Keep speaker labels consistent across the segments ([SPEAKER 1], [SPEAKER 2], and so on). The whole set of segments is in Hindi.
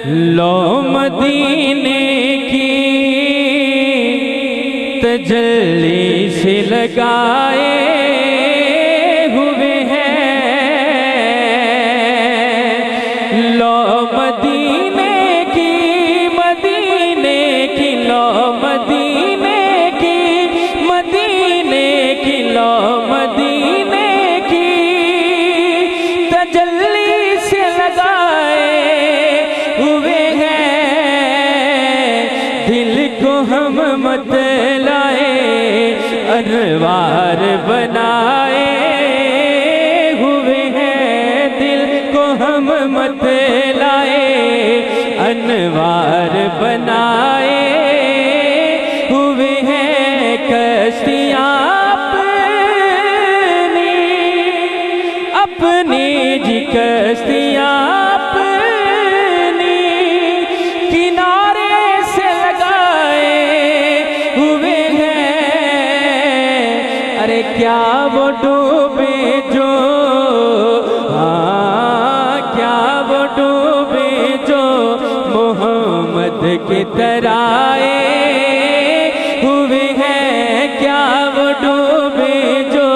[SPEAKER 1] लो मदीने की तजल्ली से लगाए हुए हैं। लो मदीने की लो मदीने की लो मदीने की तजल्ली से लगाए हुए हैं। दिल को हम मत लाए अनवार बनाए हुए हैं। दिल को हम मत लाए अनवार बनाए हुए हैं। कश्तियाँ अपनी जी कश्तियाँ अपनी किनारे से लगाए हुए हैं। अरे क्या वो डूबे जो, हाँ क्या वो डूबे जो मोहम्मद के तराए हुए हैं। क्या वो डूबे जो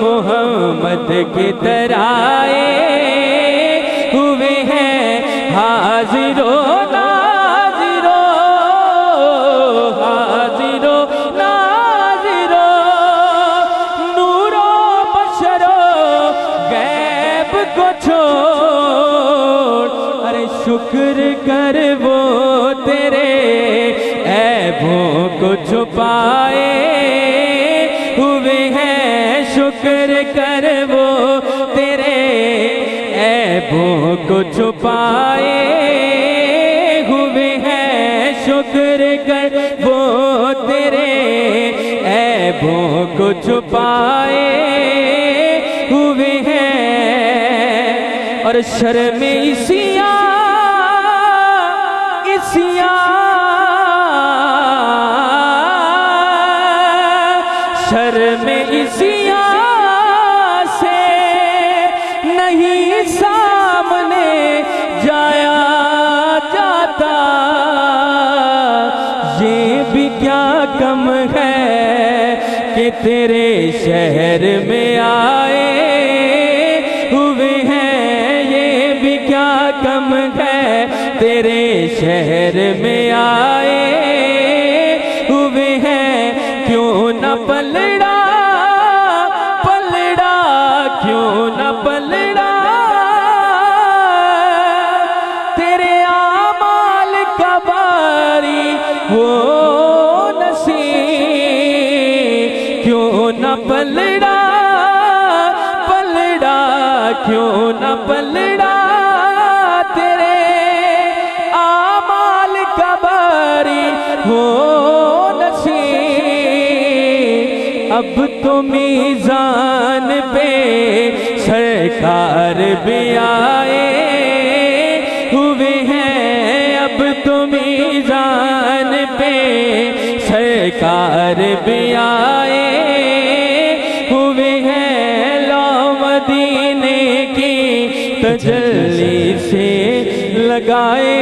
[SPEAKER 1] मोहम्मद के तराए हुए हैं। हाजिरो नाजिरो, हाजिरो नाजिरो, नूरो बशरो गैब को छोड़। अरे शुक्र कर वो तेरे ऐबों को छुपाए हुए हैं। शुक्र कर वो तेरे ऐबों को छुपाए हुए हैं। शुक्र कर वो तेरे ऐबों को छुपाए हुए हैं। और शर्म इसियाँ शर्म इसियाँ से नहीं सामने जाया जाता। ये भी क्या कम है कि तेरे शहर में आए हुए हैं। ये भी क्या कम है तेरे शहर में आए हुए हैं। क्यों न पलड़ा पलड़ा, क्यों न पलड़ा तेरे आमाल का बारी वो नसीब। क्यों न पलड़ा पलड़ा, क्यों न पलड़ा तेरे आमाल का बारी वो अब तो मीज़ान पे सरकार भी आए हुए हैं। अब तो मीज़ान पे सरकार भी आए हुए हैं। लो मदीने की तजल्ली से लगाए